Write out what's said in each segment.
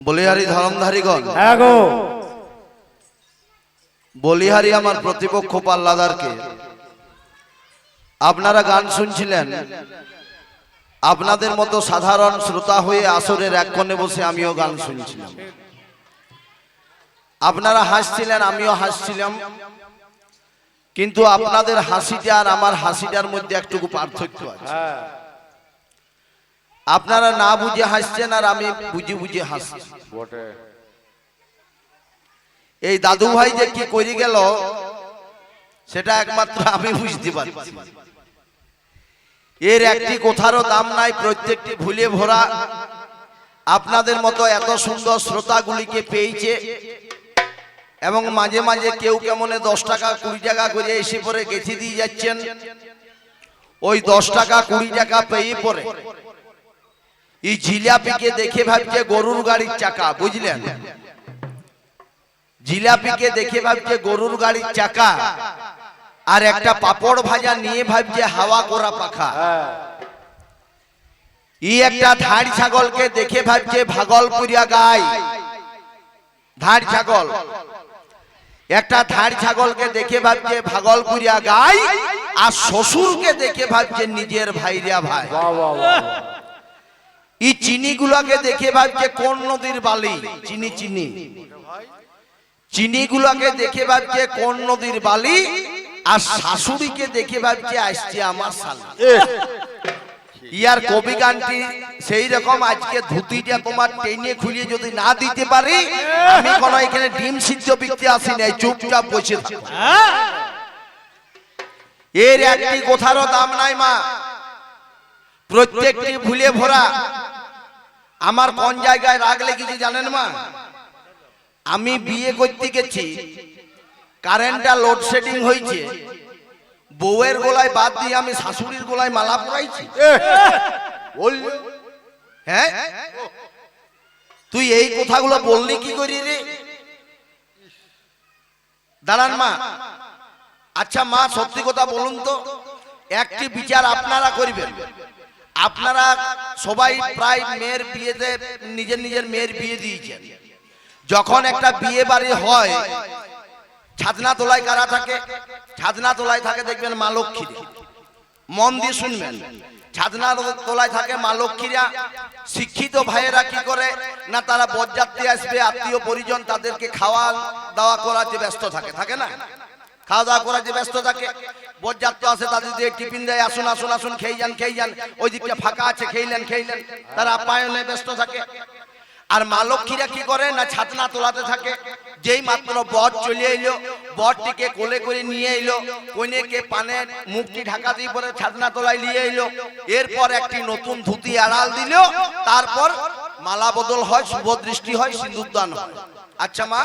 বলিহারি ধর্মধারীগণ, হ্যাঁ গো, বলিহারি আমার প্রতিপক্ষ পাল্লাদারকে আপনারা গান শুনছিলেন। আপনাদের মতো সাধারণ শ্রোতা হয়ে আসরের এক কোণে বসে আমিও গান শুনছিলাম। আপনারা হাসছিলেন, আমিও হাসছিলাম, কিন্তু আপনাদের হাসিটা আর আমার হাসিটার মধ্যে একটুকু পার্থক্য আছে। আপনারা না বুঝে হাসছেন আর আমি বুঝে বুঝে হাসছি। এই দাদু ভাই যে কি করে গেল সেটা একমাত্র আমি বুঝতে পারছি। এর একটি কথারও দাম নাই, প্রত্যেকটি ভুলে ভরা। আপনাদের মতো এত সুন্দর শ্রোতাগুলিকে পেয়েছে এবং মাঝে মাঝে কেউ কেমনে 10 টাকা 20 টাকা করে এসে পরে গেছে দিয়ে যাচ্ছেন। ওই 10 টাকা 20 টাকা পেয়ে পরে এই জিলাপিকে দেখে ভাবছে গরুর গাড়ির চাকা, বুঝলেন? জিলাপিকে দেখে ভাবছে গরুর গাড়ির চাকা, আর একটা পাপড় ভাজা নিয়ে ভাবছে হাওয়া করা পাখা। ই একটা ধাড় ছাগলকে দেখে ভাবছে ভাগলপুরিয়া গাই। ধাড় ছাগল, একটা ধাড় ছাগলকে দেখে ভাবছে ভাগলপুরিয়া গাই, আর শ্বশুরকে দেখে ভাবছে নিজের ভাইরা ভাই। এই চিনি গুলাকে দেখে ভাবছে কোন নদীর বালি। চিনি চিনি চিনি গুলাকে দেখে ভাবছে কোন নদীর বালি, আর শাশুড়িকে দেখে ভাবছে আসছে আমার শালা। ইয়ার কবি গানটি সেই রকম। আজকে ধুতিটা তোমার টেনে খুলিয়ে যদি না দিতে পারি, আমি কোন এখানে ডিম সিদ্ধ বিকতে আসি নাই, চুপচাপ বসে থাকি। এর একটি কথারও দাম নাই মা, প্রত্যেকটি ভুলে ভরা। আমার কোন জায়গায় রাগ লেগেছে জানেন মা? আমি বিয়ে করতে গেছি, কারেন্টটা লোডশেডিং হয়েছে, বউয়ের গলায় বাদ দিয়ে আমি শাশুড়ির গলায় মালা পরাইছি। হ্যাঁ, তুই এই কথাগুলো বললি কি করি রে? দাঁড়ান মা। আচ্ছা মা, সত্যি কথা বলুন তো, একটি বিচার আপনারা করবেন। আপনারা সবাই প্রায় মেয়ের বিয়েতে নিজের নিজের মেয়ের বিয়ে দিয়েছেন। যখন একটা বিয়ে বাড়ি হয়, ছাদনা তোলায় কারা থাকে? ছাদনা তোলায় থাকে দেখবেন মা লক্ষ্মীরা। মন দিয়ে শুনবেন, ছাদনা তোলায় থাকে মা লক্ষ্মীরা। শিক্ষিত ভাইয়েরা কি করে না, তারা বরযাত্রী আসবে, আত্মীয় পরিজন, তাদেরকে খাওয়া দাওয়া করাতে ব্যস্ত থাকে, থাকে না? খাওয়া দাওয়া করাতে ব্যস্ত থাকে। বরযাত্রী আসে, তাদের দিয়ে টিফিন দেয়, আসুন আসুন আসুন, খেয়ে যান খেয়ে যান, ওই দিকটা ফাঁকা আছে, খেইলেন খেইলেন, তারা আপ্যায়নে ব্যস্ত থাকে। আর মা লক্ষ্মীরা কি করে না, ছাদনা তোলাতে থাকে। যেই মাত্র বর চলে এলো, বরটিকে কোলে করে নিয়ে এলো, কইনেকে পানে মুখটি ঢাকা দিয়ে পরে ছাদনা তোলায় নিয়ে এলো। এরপর একটি নতুন ধুতি আড়াল দিল, তারপর মালা বদল হয়, শুভ দৃষ্টি হয়, সিঁদুরদান হয়। আচ্ছা মা,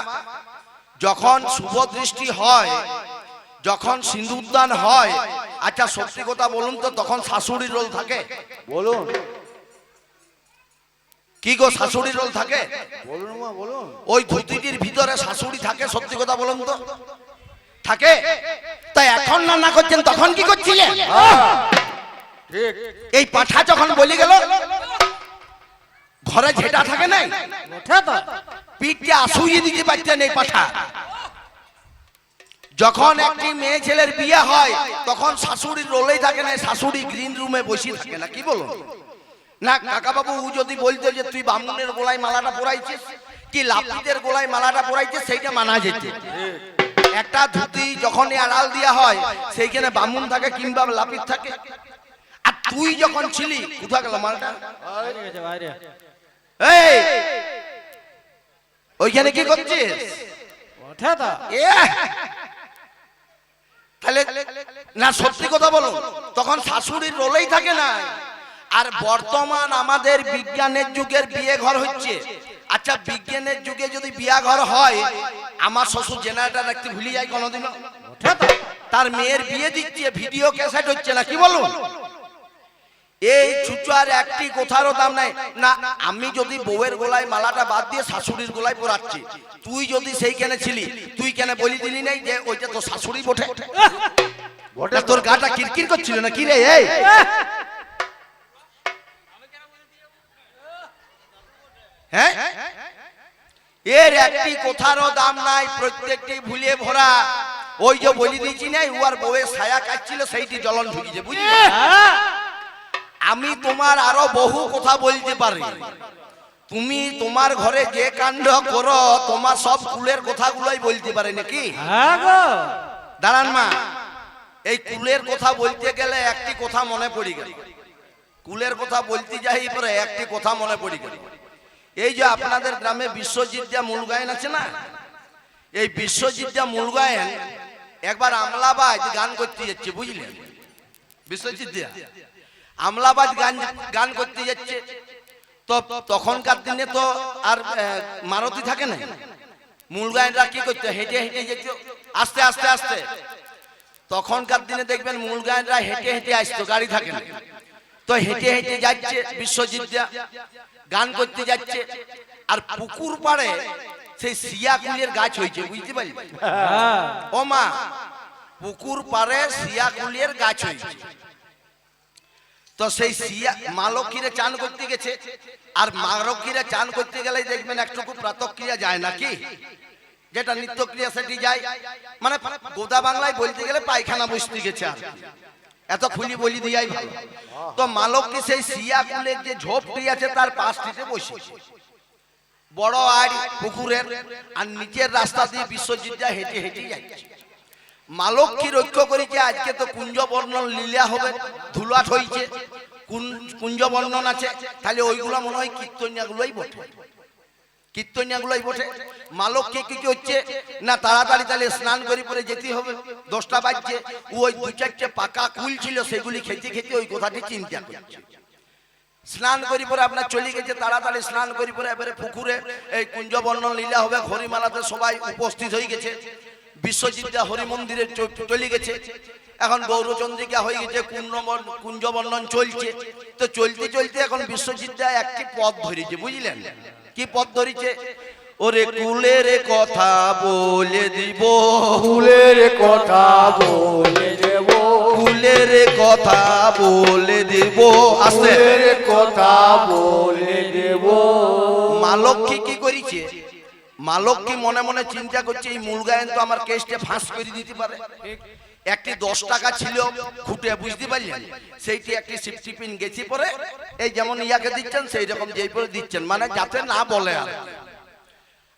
যখন শুভ দৃষ্টি হয়, যখন সিঁদুরদান হয়, আচ্ছা সত্যি কথা বলুন তো, তখন শাশুড়ির রোল থাকে? বলুন কি গো, শাশুড়ির রোল থাকে? বলুন মা, বলুন। ওই ধুতিটির ভিতরে শাশুড়ি থাকে? সত্যি কথা বলুন তো, থাকে? তাই এখন রান্না করছেন, তখন কি করছিলেন? ঠিক। এই পাঠা যখন বলে গেল, ঘরে ঝেঁটা থাকে নাই, পিঠে আসুইয়ে দিতে পারতেন এই পাঠা। যখন একটি মেয়ে ছেলের বিয়ে হয়, তখন শাশুড়ির রোলেই থাকে না, শাশুড়ি গ্রিন রুমে বসে থাকে না। কি বলুন না কাকা বাবু? ও যদি বলতো যে তুই বামুনের গোলায় মালাটা পরাইছিস, কি লাপিদের গোলায় মালাটা পরাইছিস, সেইটা মানা যেত। একটা ধুতি যখন আড়াল দেওয়া হয়, সেইখানে বামুন থাকে কিংবা লাপিত থাকে। আর তুই যখন ছিলি, কোথা গেল মালটা? এই ওইখানে কি করছিস? তাহলে না, সত্যি কথা বলো, তখন শাশুড়ির রোলেই থাকে না। আর বর্তমান আমাদের বিজ্ঞানের যুগের বিয়ে ঘর হচ্ছে। আচ্ছা, বিজ্ঞানের যুগে যদি বিয়া ঘর হয়, আমার শ্বশুর জেনারেটর রাখতে ভুলে যায় কোনোদিনও? তার মেয়ের বিয়ে দিচ্ছে, ভিডিও ক্যাসেট হচ্ছে না। কি বলুন? এই ছুচার একটি কথারও দাম নাই না। আমি যদি বউয়ের গোলায় মালাটা বাদ দিয়ে শাশুড়ির গোলায় পরাচ্ছি, তুই যদি সেইখানে ছিলি, তুই কেন বলি দিলি নাই যে ওইটা তো শাশুড়ি বটে? তোর গাটা কিরকির করছিল না কি রে? এই হ্যাঁ, এর একটি কথারও দাম নাই, প্রত্যেকটি ভুলে ভরা। ওই যে বলি দিয়েছি নাই, উয়ার বউয়ের ছায়া কাটছিল, সেইটি জ্বলন ঢুকিছে, বুঝলি? আমি তোমার আরো বহু কথা বলতে পারি। তুমি তোমার ঘরে যে কাণ্ড করো, তোমার সব কুলের কথাগুলোই বলতে পারে নাকি? দাঁড়ান মা, এই কুলের কথা বলতে গেলে একটি কথা মনে পড়ে গেল। কুলের কথা বলতে যাই পরে একটি কথা মনে পড়ে গেল। এই যে আপনাদের গ্রামে বিশ্বজিৎ মূল গায়ন আছে না, এই বিশ্বজিৎ মূল গায়ন একবার আমলাবাজ গান করতে যাচ্ছে, বুঝলেন? বিশ্বজিৎ আমলাবাজ গান করতে যাচ্ছে। তো তখনকার দিনে তো আর মারুতি থাকে না, মূল গায়নরা কি করতে, হেঁটে হেঁটে যেত, আস্তে আস্তে আস্তে। তখনকার দিনে দেখবেন মূল গায়নরা হেঁটে হেঁটে আসতো, গাড়ি থাকে না। তো হেঁটে হেঁটে যাচ্ছে বিশ্বজিৎ গান করতে যাচ্ছে, আর পুকুর পাড়ে সেই সিয়া কুলের গাছ হয়েছে, বুঝতে পারি? ও মা, পুকুর পাড়ে সিয়া কুলের গাছ হয়েছে। তো সেই সিয়া মালকিরে চান করতে গেছে, আর মালকিরে চান করতে গেলে দেখবেন একটুকু প্রাতঃক্রিয়া যায় নাকি, যেটা নিত্যক্রিয়া সেটি যায়, মানে গোদা বাংলায় বলতে গেলে পায়খানা বসতে গেছে। আর এত খুলি বলি দিয়াই ভালো। তো মালকী সেই সিয়া কুলের যে ঝোপটি আছে তার পাশটিতে বসে, বড় আর পুকুরের, আর নিচের রাস্তা দিয়ে বিশ্বজিৎ হেঁটে হেঁটে যাচ্ছে। মালক কি রক্ষা করেছে, আজকে তো কুঞ্জ বর্ণন লীলা হবে, ধুলাট হয়েছে, কুঞ্জ বর্ণন আছে, তাহলে ওইগুলো মনে হয় কীর্তনিয়াগুলোই বটে, কীর্তনিয়াগুলোই বটে। মালক কি কি হচ্ছে না, তাড়াতাড়ি তাহলে স্নান করে পরে যেতে হবে, 10টা বাজছে। ওই 2-4টে পাকা কুল ছিল, সেগুলি খেতে খেতে ওই কথাটি চিন্তা করছে। স্নান করি পরে আপনার চলে গেছে, তাড়াতাড়ি স্নান করি পরে এবারে পুকুরে এই কুঞ্জ বর্ণন লীলা হবে, হরিমালাতে সবাই উপস্থিত হয়ে গেছে। বিশ্বজিৎ হরি মন্দিরে চলে গেছে, এখন গৌরচন্দ্রিকা হয়ে গেছে, কুঞ্জ বর্ণন চলছে। তো চলতে চলতে এখন বিশ্বজিৎ একটি পথ ধরেছে, বুঝলেন? কি পথ ধরেছে? ওরে কুলের কথা বলে দিব, কুলের কথা বলে দেব, কুলের কথা বলে দিব, আসতে কুলের কথা বলে দেব। মালকী কি করেছে? মালকী মনে মনে চিন্তা করছে, এই মূল গায়ন তো আমার কেসটা ফাঁস করে দিতে পারে। একটি 10 টাকা ছিল খুঁটে, বুঝতে পারলেন? সেইটি একটি সিফটি পিন গেছি পরে, এই যেমন ইয়াকে দিচ্ছেন সেই রকম যেই পরে দিচ্ছেন, মানে যাতে না বলে।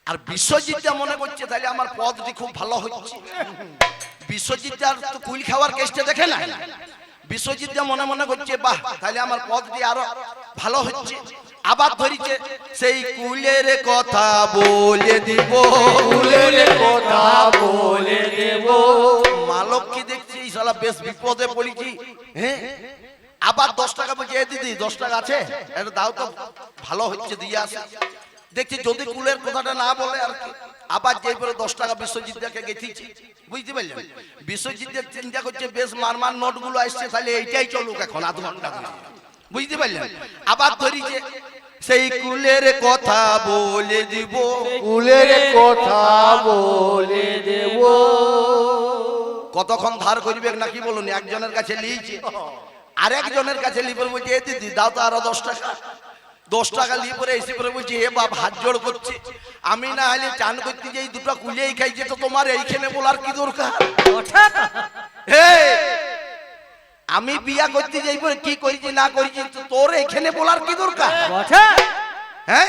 আর বিশ্বজিৎ মনে করছে তাহলে আমার পদটি খুব ভালো হচ্ছে। বিশ্বজিৎ তো কুল খাওয়ার কেসটা দেখে না, বিশ্বজিৎ মনে মনে করছে বাহ, তাহলে আমার পদটি আরো ভালো হচ্ছে। আবার ধরিছে সেই কুলের কথা বলে দিব, কুলের কথা বলে দেব। মালক কি দেখছি শালা বেশ বিপদে পড়েছি। হ্যাঁ, আবার 10 টাকা বলছে, এ দিদি 10 টাকা আছে, এটা দাও তো, ভালো হচ্ছে, দিয়ে আসে। দেখছি যদি কুলের কথাটা না বলে আর কি, আবার যেই পরে 10 টাকা বিশ্বজিৎকে গেছিছি, বুঝতে পারলেন? বিশ্বজিৎ চিন্তা করছে বেশ মারমার নোটগুলো আসছে, তাহলে এইটাই চলুক এখন আধ ঘন্টা, বুঝতে পারলেন? আবার ধরিছে সেই কুলের কথা বলে দিব, কুলের কথা বলে দেব। কতক্ষণ ধার করিবে নাকি বলুন? একজনের কাছে লিয়েছে, আরেকজনের কাছে লিয়ে পরে বলছে, এ দিদি দাও তো আরো 10 টাকা। 10 টাকা লিয়ে পরে এসে পরে বলছে, এ বাপ হাত জোড় করছে, আমি না হলে চান করতে যাই 2টা কুলেই খাইছে, তো তোমার এইখানে বলার কি দরকার? আমি বিয়া করতে যাই পরে কি করেছি না করেছি, তোর এখানে বলার কি দরকার? হ্যাঁ,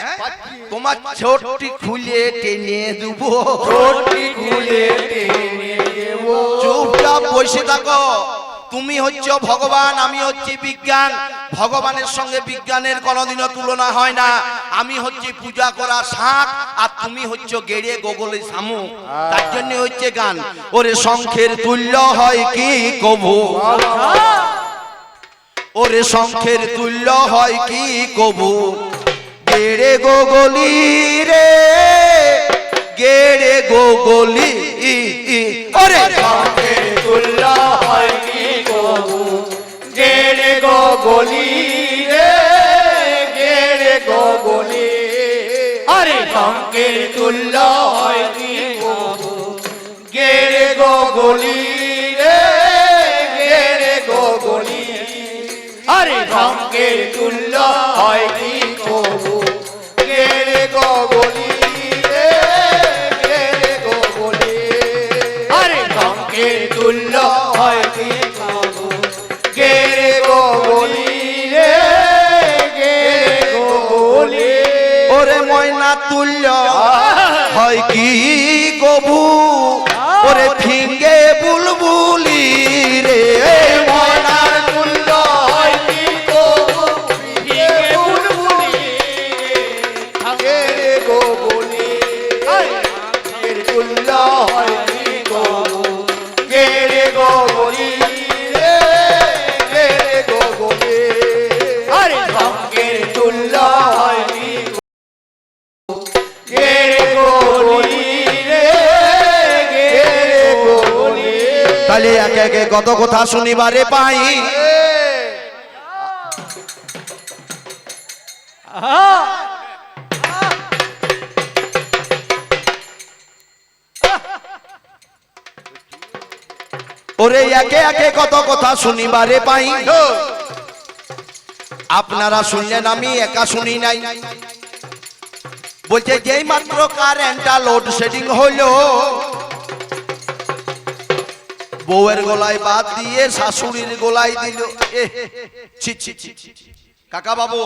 তোমার ছোটটি খুলে টেনে দেবো, ছোটটি খুলে টেনে দেব। চুপচাপ বসে থাকো। তুমি হচ্ছে ভগবান, আমি হচ্ছি বিজ্ঞান। ভগবানের সঙ্গে বিজ্ঞানের কোনোদিনও তুলনা হয় না। আমি হচ্ছে পূজা করা শাঁখ, আর তুমি হচ্ছে গেড়ে গোগলে শামুক। তার জন্য হচ্ছে গান, ওরে শঙ্খের তুল্য হয় কি কবু, ওরে শঙ্খের তুল্য হয় কি কবু, গেড়ে গোগলি রে, গেড়ে গোগলি, ওরে শঙ্খের তুল্য হয় কি কবু, গেড়ে গোগলি রে, গেড়ে গোগলি। আরে শঙ্খের তুল্য হয় কি কবু, গেড়ে গোগলি রে, গেড়ে গোগলি। আরে শঙ্খের তুল্য হয় কি কবু, গেড়ে গোগলি রে, মোহনা তুল্য হয় কি কবু ওরে ফিঙ্গে বুলবুলি রে মোহনার তুল্য হয় কি কবু ফিঙ্গে বুলবুলি গে গো বলি এর তুল্য হয় কি কবু গে গো বলি গে গো বলি আরে রঙের তুল্য হয় কি গে গো বলি গে গো বলি তাহলে একে একে কত কথা শুনিবারে পাই ওরে একে একে কত কথা শুনিবারে পাই আপনারা শুনলেন আমি একা শুনি নাই বলছে যেই মাত্র কারেন্টটা লোডশেডিং হইলো বউয়ের গলায় বাদ দিয়ে শাশুড়ির গলায় দিল ছি ছি ছি ছি। কাকা বাবু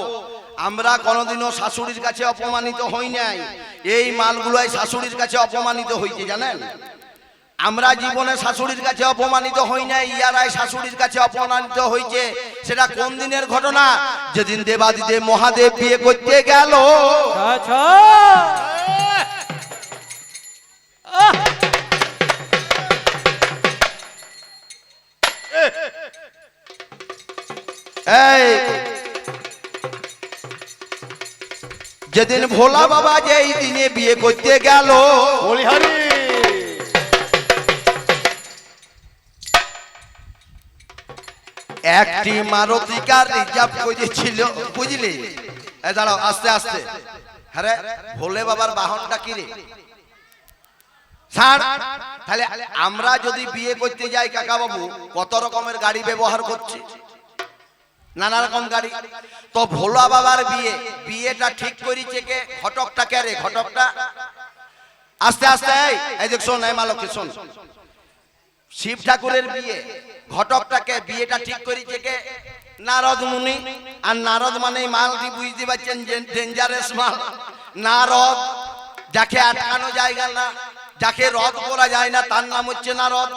আমরা কোনোদিনও শাশুড়ির কাছে অপমানিত হই নাই এই মালগুলোই শাশুড়ির কাছে অপমানিত হইছে জানেন আমরা জীবনে শাশুড়ির কাছে অপমানিত হই নাই ইয়ারাই শাশুড়ির কাছে অপমানিত হইছে সেটা কোন দিনের ঘটনা যেদিন দেবাদিদেব মহাদেব বিয়ে করতে গেল এই যেদিন ভোলা বাবা যেই দিনে বিয়ে করতে গেল বলিহারি একটি মারুতি কার রিজার্ভ করেছিল বুঝলি এই দাঁড়াও আস্তে আস্তে আরে ভোলে বাবার বাহনটা কি রে ছাড় তাহলে আমরা যদি বিয়ে করতে যাই কাকা বাবু কত রকমের গাড়ি ব্যবহার করছি নানা রকম গাড়ি তো ভোলা বাবার বিয়েটা ঠিক করেছে কে ঘটকটা কে রে ঘটকটা আস্তে আস্তে এই দেখ শোন এই মালকে শোন শিব ঠাকুরের বিয়ে ঘটকটাকে বিয়েটা ঠিক করেছে কে নারদ মুনি আর নারদ মানে মালটি বুঝতে পারছেন ডেঞ্জারাস মাল নারদ যাকে আটকানো জায়গা না যাকে রদ করা যায় না তার নাম হচ্ছে নারদ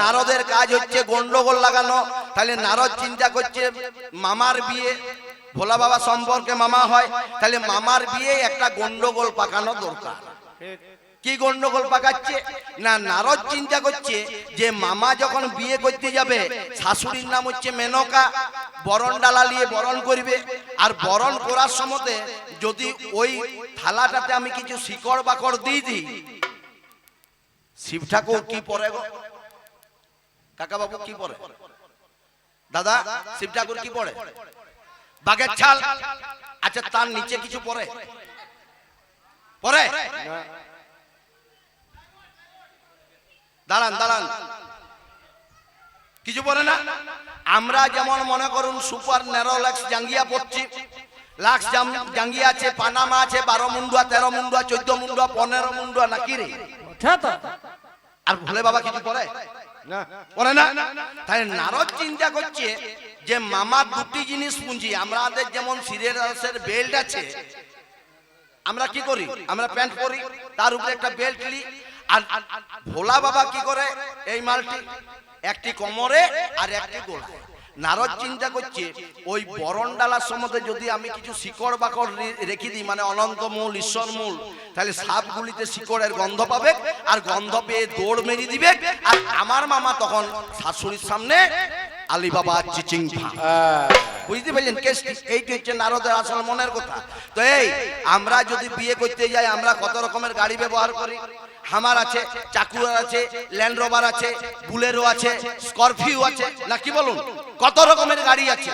নারদের কাজ হচ্ছে গন্ডগোল লাগানো তাহলে নারদ চিন্তা করছে মামার বিয়ে ভোলা বাবা সম্পর্কে মামা হয় তাহলে মামার বিয়ে একটা গন্ডগোল পাকানো দরকার কি গন্ডগোল পাকাচ্ছে না নারদ চিন্তা করছে যে মামা যখন বিয়ে করতে যাবে শাশুড়ির নাম হচ্ছে মেনকা বরণ ডালা নিয়ে বরণ করবে আর বরণ করার সময় যদি ওই থালাটাতে আমি কিছু শিকড় বাকড় দিয়ে দিই শিব ঠাকুর কি পরে গো কাকা বাবু কি পরে দাদা শিব ঠাকুর কি পরে বাঘের ছাল আচ্ছা তার নিচে কিছু পরে পরে দাঁড়ান দাঁড়ান কিছু পরে না আমরা যেমন মনে করুন সুপার নেরোলেক্স জাঙ্গিয়া পড়ছি লাক্স জাঙ্গিয়া আছে পানামা আছে 12 মুন্ডুয়া 13 মুন্ডুয়া 14 মুন্ডুয়া 15 মুন্ডুয়া নাকি রে আর ভোলে বাবা কিছু পরে না পরে না তাই নারদ চিন্তা করছে যে মামা দুটি জিনিস পুঁজি আমাদের যেমন সিরিয়াসের বেল্ট আছে আমরা কি করি আমরা প্যান্ট পরি তার উপরে একটা বেল্ট লি আর ভোলা বাবা কি করে এই মালটি একটি কোমরে আর একটি গোলায় নারদ চিন্তা করছে ওই বরণ ডালার সময় যদি আমি কিছু শিকড় বাকড় রেখে দিই মানে অনন্ত মূল ঈশ্বর মূল তাহলে সাপগুলিতে শিকড়ের গন্ধ পাবে আর গন্ধ পেয়ে দৌড় মেরে দিবে আর আমার মামা তখন শাশুড়ির সামনে আলী বাবা চিচিং বুঝতে পারলেন কেস এইটি হচ্ছে নারদের আসল মনের কথা তো এই আমরা যদি বিয়ে করতে যাই আমরা কত রকমের গাড়ি ব্যবহার করি হামার আছে চাকুয়ার আছে ল্যান্ড রোভার আছে বুলেরো আছে স্করপিও আছে না কি বলুন কত রকমের গাড়ি আছে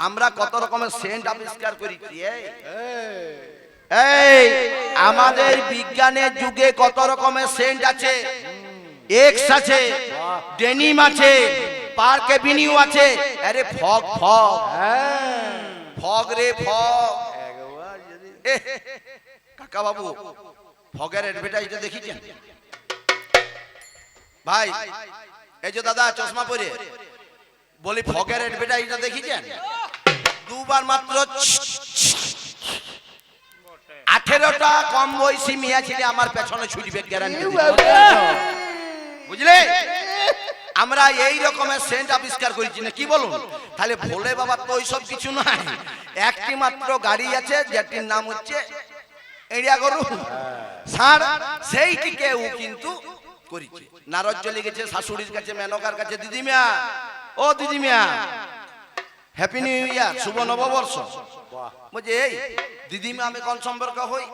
আমরা কত রকমের সেন্ট আবিষ্কার করি এই আমাদের বিজ্ঞানের যুগে কত রকমের সেন্ট আছে এক্স আছে ডেনিম আছে পার্ক এভিনিউ আছে আরে ফগ ফগ ফগ রে ফগ কাকা বাবু ফগের অ্যাডভার্টাইজটা দেখিছেন ভাই এই যে দাদা চশমা পরে বলি ফগের অ্যাডভার্টাইজটা দেখিছেন দুবার মাত্র 18টা কম বয়সী মিয়া ছেলে আমার পেছনে ছুটবে গ্যারান্টি বুঝলে। আমরা এই রকমের সেন্ট আবিষ্কার করেছি না, কি বলুন? তাহলে ভোলে বাবা তো ওইসব কিছু নাই, একটি মাত্র গাড়ি আছে যেটির নাম হচ্ছে এড়িয়া গরু ষাঁড়, সেইটিকে ও কিন্তু করেছে। নারদ চলে গেছে শাশুড়ির কাছে, মেনকার কাছে, দিদিমিয়া, ও দিদিমিয়া, হ্যাপি নিউ ইয়ার, শুভ নববর্ষ। বলছে এই দিদিমা আমি কোন সম্পর্ক হই?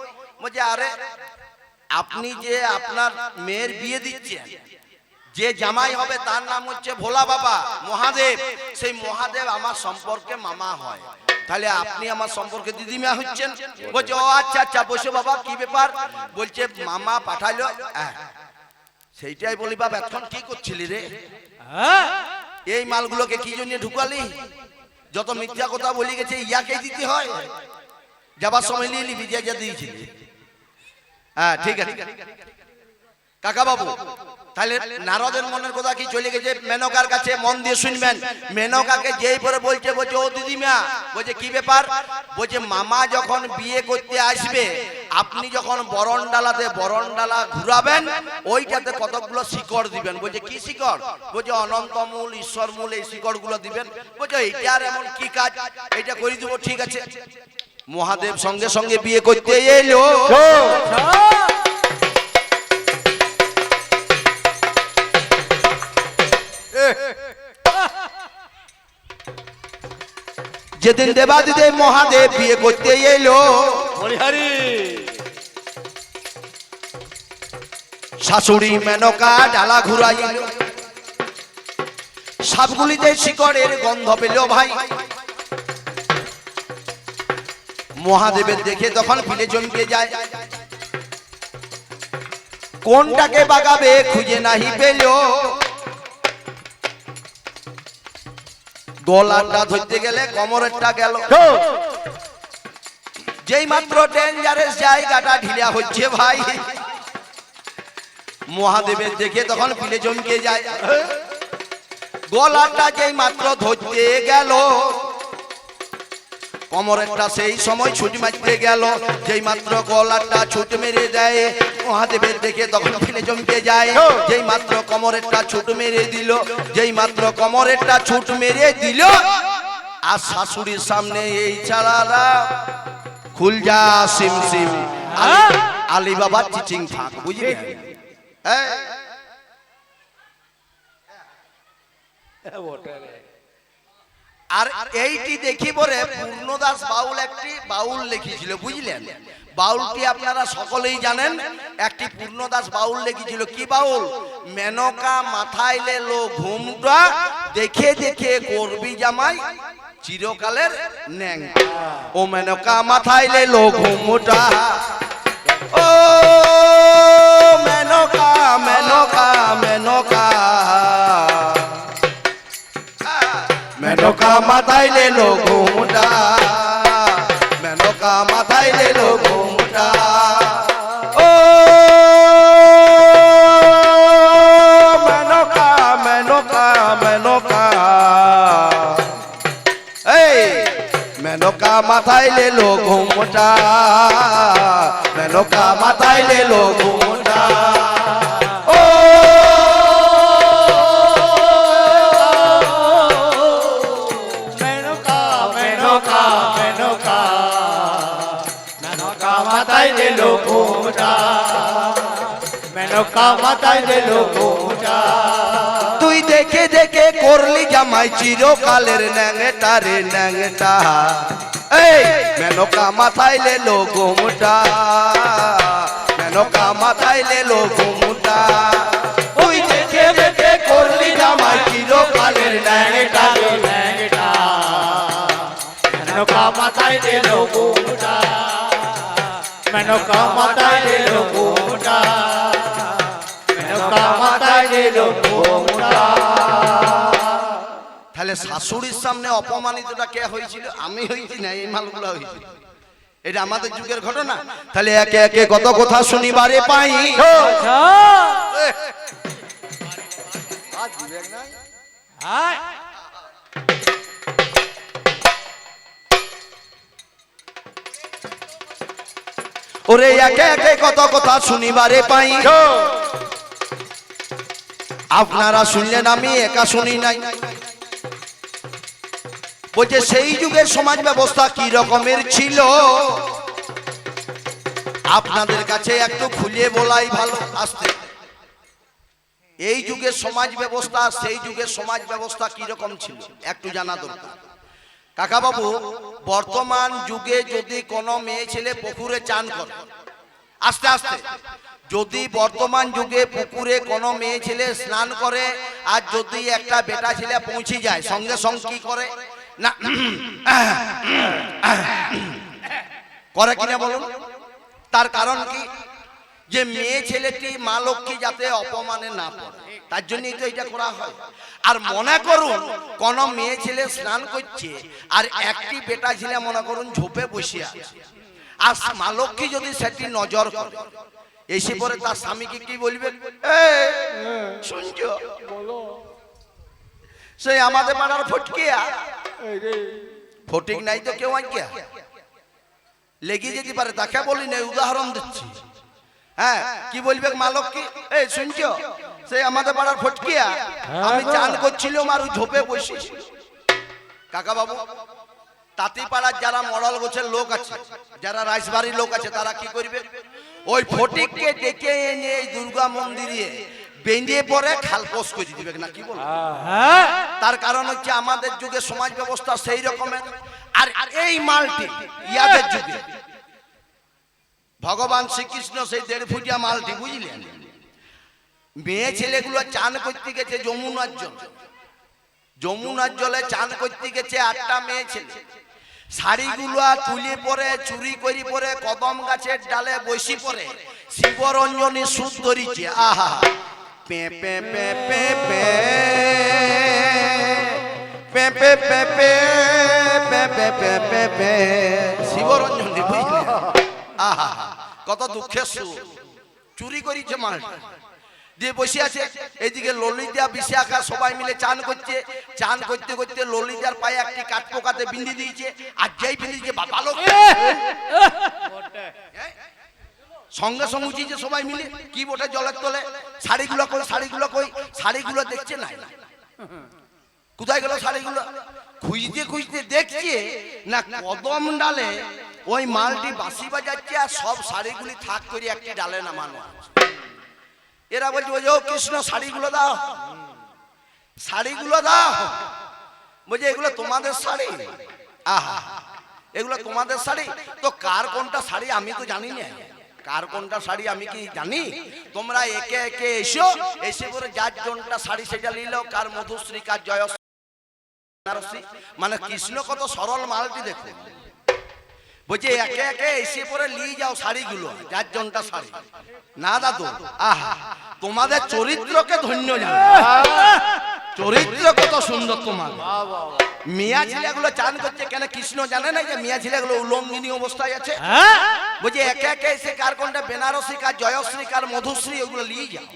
বলছে আরে আপনি যে আপনার মেয়ের বিয়ে দিচ্ছেন, যে জামাই হবে তার নাম হচ্ছে ভোলা বাবা মহাদেব, সেই মহাদেব আমার সম্পর্কে মামা হয়, তাহলে আপনি আমার সম্পর্কে দিদিমা হচ্ছেন। বলছে ও আচ্ছা আচ্ছা, বসে বাবা, কি ব্যাপার? বলছে মামা পাঠাইলো। সেইটাই বলি বাবা, এখন কি করছিলি রে? এই মালগুলোকে কি জন্য ঢুকালি? যত মিথ্যা কথা বলি গেছে ইয়াকে দিতে হয়, যাবার সময় নিয়ে নিবি যা যা দিয়েছিলি। হ্যাঁ ঠিক আছে কাকা বাবু। তাহলে নারদের মনের কথা কি চলে গেছে মেনকার কাছে, মন দিয়ে শুনবেন। মেনকাকে যেই পরে বলছে, বলছে ও দিদিমা, বলছে কি ব্যাপার? বলছে মামা যখন বিয়ে করতে আসবে, আপনি যখন বরণডালাতে বরণডালা ঘুরাবেন, ওইটাতে কতগুলো শিকড় দিবেন। বলছে কি শিকড়? বলছে অনন্তমূল, ঈশ্বরমূল, এই শিকড় গুলো দিবেন। বলছে এইটার এমন কি কাজ? এইটা করে দিব। ঠিক আছে। মহাদেব সঙ্গে সঙ্গে বিয়ে করতে এলো। যেদিন দেবাদিদেব মহাদেব বিয়ে করতে এলো, শাশুড়ি মেনকা ডালা ঘুরাইল, সবগুলিতে শিকড়ের গন্ধ পেল ভাই। মহাদেবের দেখে তখন পিলে জমকে যায়, কোনটাকে বাগাবে খুঁজে নাহি পেল। গলাটা ধরতে গেলে কোমরেরটা গেল, যেই মাত্র ডেঞ্জারাস জায়গাটা ঢিলা হচ্ছে ভাই। মহাদেবের দেখে তখন পিলে জমকে যায়, গলাটা যেই মাত্র ধরতে গেল, কোমরেরটা সেই সময় ছুটি মারতে গেল। যেই মাত্র গলাটা ছুট মেরে দেয়, মহাদেবের দেখে তখন ফেলে জমকে যায়। যেই মাত্র কোমরেরটা ছুট মেরে দিল, যেই মাত্র কোমরেরটা ছুট মেরে দিল, আর শাশুড়ির সামনে এই ছাড়ারা খুল যা সিম সিম আলী বাবা চিচিং থাক, বুঝলি? আর এইটি দেখি পরে পূর্ণদাস বাউল একটি বাউল লিখেছিল, বুঝলেন? বাউলটি আপনারা সকলেই জানেন। একটি পূর্ণদাস বাউল লিখেছিল, কি বাউল? মেনকা মাথায় লেলো ঘুমটা, দেখে দেখে করবি জামাই চিরকালের ন্যাং। ও মেনকা মাথায় লেলো ঘুমটা, ও মেনকা মেনকা মেনকা, মেনকা মাথায় লেলো ঘুমটা, মেনকা মাথায় লেলো ঘুমটা, ও মেনকা মেনকা মেনকা, এই মেনকা মাথায় লেলো ঘুমটা, মেনকা মাথায় লেলো ঘুমটা, ও মাথায় দিল ঘুমটা, মেনকা মাথায় দিল ঘুমটা। তুই দেখে দেখে করলি জামাই চিরকালের ন্যাংটা রে ন্যাংটা, এই মেনকা মাথায় লেলো ঘুমটা, মেনকা মাথায় লেলো ঘুমটা। তুই দেখে দেখে করলি জামাই চিরকালের ন্যাংটা রে ল্যাংটা, মেনকা মাথায় দিল ঘুমটা, মেনকা মাথায় দিল ঘুমটা, মেনকা মাথায় দিল ঘুমটা। তাহলে শাশুড়ির সামনে অপমানিতটা কে হয়েছিল? আমি হয়েছি না, এই মালগুলো হয়েছিল। এটা আমাদের যুগের ঘটনা। তাহলে একে একে কত কথা শুনিবারে পাই। ওরে একে একে কত কথা শুনিবারে পাই, আপনারা শুনলেন আমি একা শুনি নাই। বলছে সেই যুগের সমাজ ব্যবস্থা কি রকমের ছিল, আপনাদের কাছে একটু খুলে বলাই ভালো। আসতে এই যুগের সমাজ ব্যবস্থা সেই যুগের সমাজ ব্যবস্থা কি রকম ছিল একটু জানা দরকার। কাকা বাবু, বর্তমান যুগে যদি কোনো মেয়ে ছেলে পুকুরে চান করে, আস্তে আস্তে যদি বর্তমান যুগে পুকুরে কোনো মেয়ে ছেলে স্নান করে, আর যদি একটা বেটা ছেলে পৌঁছে যায়, সঙ্গে সঙ্গে কি করে না করে কিনা বলুন? তার কারণ কি? যে মেয়ে ছেলেটি মা লক্ষ্মী যাতে অপমানে না পড়ে, তার জন্যই তো এটা করা হয়। আর মনে করুন কোন মেয়ে ছেলে স্নান করছে আর একটি বেটা ছেলে মনে করুন ঝোপে বসে আছে, আর মা লক্ষ্মী যদি সেটি নজর করে, এসে পরে তার স্বামীকে কি বলবে? শুনছো, সেই আমাদের পাড়ার ফটকিয়া, ফটিক নাই তো কেউ আজ্ঞা লেগে যেতে পারে, তাকে বলি না, উদাহরণ দিচ্ছি। হ্যাঁ, কি বলবে মা লক্ষ্মী? এই শুনছো, সেই আমাদের পাড়ার ফটকিয়া, আমি চান করছিলাম আর ঝোপে বসে। কাকা বাবু, তাঁতিপাড়ার যারা মডাল গোছের লোক আছে, যারা রাইসবাড়ির লোক আছে, তারা কি করবে? ওই ফটিককে ডেকে এনে এই দুর্গা মন্দিরে বেঁধে পরে খালপোষ করে দিবে না, কি বল? তার কারণ হচ্ছে আমাদের যুগে সমাজ ব্যবস্থা সেই রকমের। আর এই মালটি ইয়াদের যুগে ভগবান শ্রীকৃষ্ণ সেই 1.5 ফুটিয়া মালটি, বুঝলেন? মেয়ে ছেলেগুলো চান করতে গেছে যমুনার জলে, যমুনার জলে চান করতে গেছে 8টা মেয়ে ছেলে, শাড়িগুলো তুলে পরে চুরি করি পরে কদম গাছের ডালে বসি পরে শিবরঞ্জনী সুদ ধরিছে। আহা, পে পে পে পে পে পে পে পে পে পে পে পে পে পে শিবরঞ্জনী, বুঝলেন? আহা, কত দুঃখের সুর। চুরি করিছে মালটা দিয়ে বসে আছে। এইদিকে ললিতা বিশাখা সবাই মিলে চান করছে। চান করতে করতে ললিতার পায়ে একটি কাঠপোকাতে বিঁধে দিয়েছে, আর যেই বিঁধে দিয়েছে বাবা লোক সঙ্গে সঙ্গে উঠিয়েছে সবাই মিলে। কি বটে জলের তলে? শাড়িগুলো কই, শাড়িগুলো কই? শাড়িগুলো দেখছে না, কোথায় গেল শাড়িগুলো? খুঁজতে খুঁজতে দেখছে না কদম ডালে ওই মালটি বাঁশি বাজাচ্ছে, আর সব শাড়িগুলি থাক করে একটি ডালে নামানো আছে। এরা বলছে, ও কৃষ্ণ শাড়িগুলো দাও, শাড়িগুলো দাও। বলছে এগুলো তোমাদের শাড়ি? আহা, এগুলো তোমাদের শাড়ি? তো কার কোনটা শাড়ি আমি তো জানি না, কার কোনটা শাড়ি আমি কি জানি? তোমরা একে একে এসো, এসে করে যার জনটা শাড়ি সেটা নিল, কার মধুশ্রী, কার জয়শ্রী, মানে কৃষ্ণ কত সরল মালটি দেখো। বলছে একে একে এসে পরে নিয়ে যাও শাড়িগুলো, যার জনটা শাড়ি। না দাদু, আহা, তোমাদের চরিত্রকে ধন্য জানো, চরিত্র কত সুন্দর তোমার। মিয়া ছেলেগুলো চান করছে কেন? কৃষ্ণ জানে না যে মিয়া ছেলেগুলো উলঙ্গিনী অবস্থায় আছে? বলছে একে একে এসে কার কোনটা বেনারসি, কার জয়শ্রী, কার মধুশ্রী, ওগুলো নিয়ে যাও।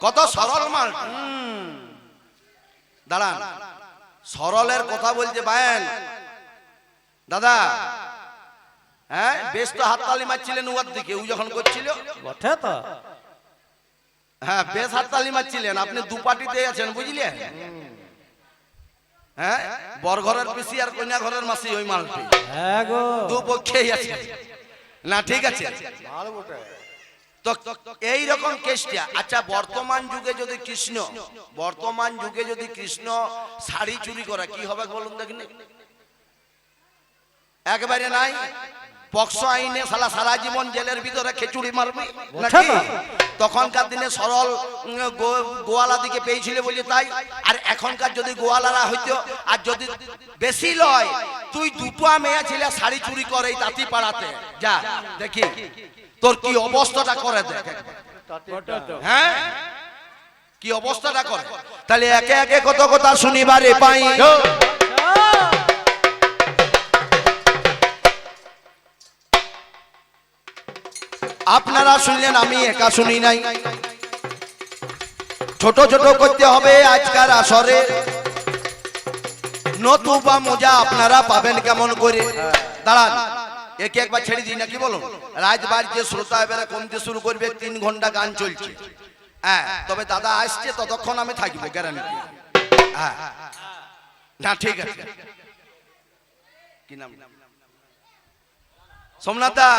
কত সরল মাল। দাঁড়ান, সরলের কথা বলছে বায়েন দাদা। হ্যাঁ, বেশ তো হাততালি মারছিলেন উয়ার দিকে, ও যখন করছিল। হ্যাঁ, বেশ হাততালি মারছিলেন। আপনি দুপাটিতে আছেন, বুঝলেন? হ্যাঁ, বরঘরের পিসি আর কন্যা ঘরের মাসি, ওই মালটি দুপক্ষেই আছে না, ঠিক আছে? তো এই রকম কেসটা। আচ্ছা, বর্তমান যুগে যদি কৃষ্ণ, বর্তমান যুগে যদি কৃষ্ণ শাড়ি চুরি করে কি হবে বলুন দেখিনি? একবারে নাই, পক্সো আইনে সালা সারা জীবন জেলের ভিতরে খেচুড়ি মারবে নাকি? তখনকার দিনে সরল গোয়ালা দিকে পেয়েছিল বলে তাই। আর এখনকার যদি গোয়ালারা হইতো, আর যদি বেশি লয়, তুই দুটো মেয়ে ছেলে শাড়ি চুরি করে এই তাঁতি পাড়াতে যা, দেখি তোর কি অবস্থাটা করে দেখ। হ্যাঁ, কি অবস্থাটা করে। তাহলে একে একে কত কথা শুনিবারে পাই। আপনারা শুনলেন, আমি একা শুনি নাই। ছোট ছোট করতে হবে আজকার আসরে, নতুবা মজা আপনারা পাবেন কেমন করে। দাঁড়ান, একে একবার ছেড়ে দিই না কি বলুন? রাত বাড়ছে, শ্রোতা এবারে কমতে শুরু করবে, 3 ঘন্টা গান চলছে। হ্যাঁ, তবে দাদা আসছে ততক্ষণ আমি থাকবো, গ্যারান্টি। হ্যাঁ, না ঠিক আছে। কি নাম? সোমনাথ দা।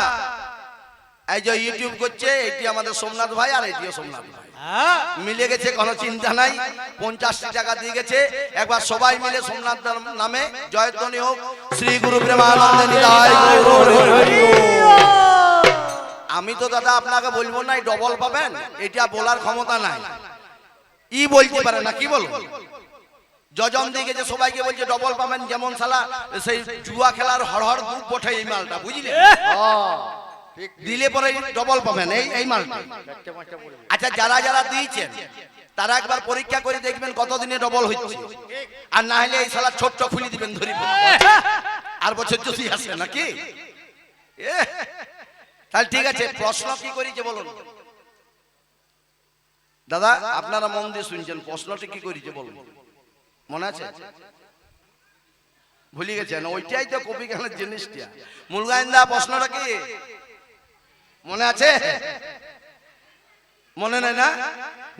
এই যে ইউটিউব করছে, এটি আমাদের সোমনাথ ভাই, আর এটিও সোমনাথ ভাই, মিলে গেছে, কোনো চিন্তা নাই। 50 টাকা দিয়ে গেছে। একবার সবাই মিলে সোমনাথ নামে জয়ধ্বনি হোক, শ্রী গুরু প্রেমানন্দে নিতাই গৌর হরি। আমি তো দাদা আপনাকে বলবো না ডবল পাবেন, এটা বলার ক্ষমতা নাই। ই বলতে পারে না, কি বলবো? যজন দিকে যে সবাইকে বলছে ডবল পাবেন, যেমন শালা সেই জুয়া খেলার হড়হড় দুধ বটে এই মালটা, বুঝলে? দিলে পরে ডবল পাবেন এই মালটা। আচ্ছা, যারা যারা দিয়েছেন তারা একবার পরীক্ষা করে দেখবেন কতদিনে ডবল হচ্ছে, আর না হলে এই শালা ছোট্ট খুলে দিবেন ধরি, আর বছর যদি আসে নাকি। তাহলে ঠিক আছে, প্রশ্ন কি করেছে বলুন দাদা? আপনারা মন দিয়ে শুনছেন, প্রশ্নটি কি করেছে বলুন, মনে আছে? ভুলে গেছেন? ওইটাই তো কপি গানের জিনিসটা। মুলগাইন্দা, প্রশ্নটা কি মনে আছে? মনে নেই না?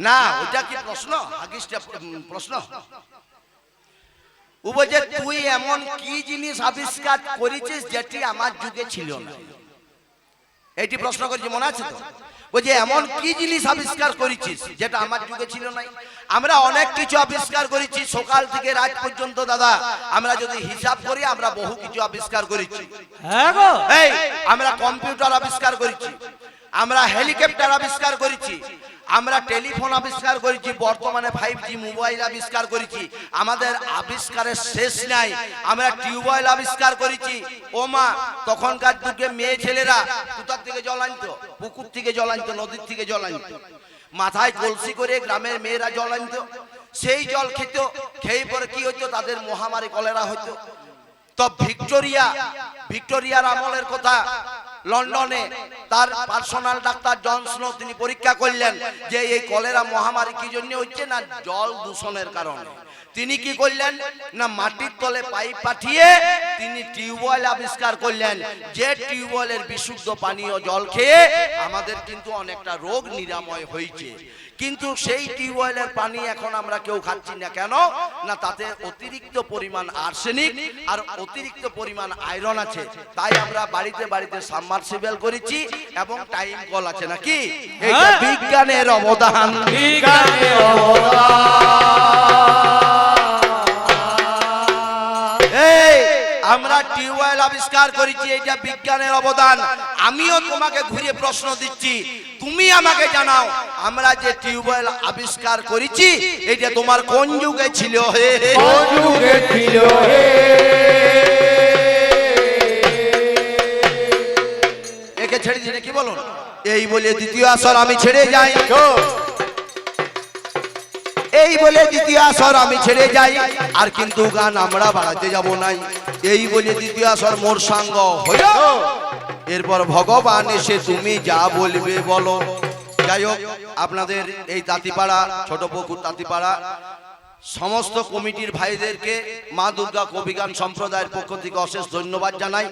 না, ওইটা কি প্রশ্ন? হাগিসটা প্রশ্ন। ও বলছে তুই এমন কি জিনিস আবিষ্কার করেছিস যেটি আমার যুগে ছিল না। এইটি প্রশ্ন করেছি, মনে আছে তো? বলছে এমন কি জিনিস আবিষ্কার করেছিস যেটা আমার যুগে ছিল না। আমরা অনেক কিছু আবিষ্কার করেছি, সকাল থেকে রাত পর্যন্ত দাদা আমরা যদি হিসাব করি আমরা বহু কিছু আবিষ্কার করেছি। এই আমরা কম্পিউটার আবিষ্কার করেছি, আমরা হেলিকপ্টার আবিষ্কার করেছি, আমরা টেলিফোন আবিষ্কার করেছি, বর্তমানে 5G মোবাইল আবিষ্কার করেছি। আমাদের আবিষ্কারের শেষ নাই। আমরা টিউবওয়েল আবিষ্কার করেছি। ও মা, তখনকার যুগে মেয়ে ছেলেরা কোথা থেকে জল আনতো? পুকুর থেকে জল আনতো, নদীর থেকে জল আনতো, মাথায় কলসি করে গ্রামের মেয়েরা জল আনতো, সেই জল খেত। খেয়ে পরে কি হতো? তাদের মহামারী কলেরা হতো। তো ভিক্টোরিয়ার আমলের কথা, লন্ডনে তার পার্সোনাল ডাক্তার জন স্নো তিনি পরীক্ষা করলেন যে এই কলেরা মহামারী কি জন্য হচ্ছে, না জল দূষণের কারণে। তিনি কি করলেন, না মাটির তলে পাইপ পাঠিয়ে তিনি টিউবওয়েল আবিষ্কার করলেন, যে টিউবওয়েলের বিশুদ্ধ পানীয় জল খেয়ে আমাদের কিন্তু অনেকটা রোগ নিরাময় হয়েছে। কিন্তু সেই টিউবওয়েলের পানি এখন আমরা কেউ খাচ্ছি না। কেন? না তাতে অতিরিক্ত পরিমাণ আর্সেনিক আর অতিরিক্ত পরিমাণ আয়রন আছে। তাই আমরা বাড়িতে বাড়িতে সাবমার্সিবল করেছি এবং টাইম কল আছে, নাকি? এটা বিজ্ঞানের অবদান, বিজ্ঞানের আমরা টিউবওয়েল আবিষ্কার করেছি, এটা বিজ্ঞানের অবদান। আমিও তোমাকে ঘুরে প্রশ্ন দিচ্ছি, তুমি আমাকে জানাও, আমরা যে টিউবওয়েল আবিষ্কার করেছি এটা তোমার কোন যুগে ছিল? কোন যুগে ছিল? একে ছেড়ে দিলে কি বলুন? এই বলে দ্বিতীয় আসর আমি ছেড়ে যাই, এই বলে দ্বিতীয় আসর আমি ছেড়ে যাই, আর কিন্তু গান আমরা বাড়াতে যাব নাই। এই বলে দ্বিতীয় আসর মোর সঙ্গ হইল, এরপর ভগবান এসে তুমি যা বলবে বলো। যাই হোক, আপনাদের এই তাঁতিপাড়া, ছোট পুকুর তাঁতিপাড়া সমস্ত কমিটির ভাইদেরকে মা দুর্গা কবিগান সম্প্রদায়ের পক্ষ থেকে অশেষ ধন্যবাদ জানাই।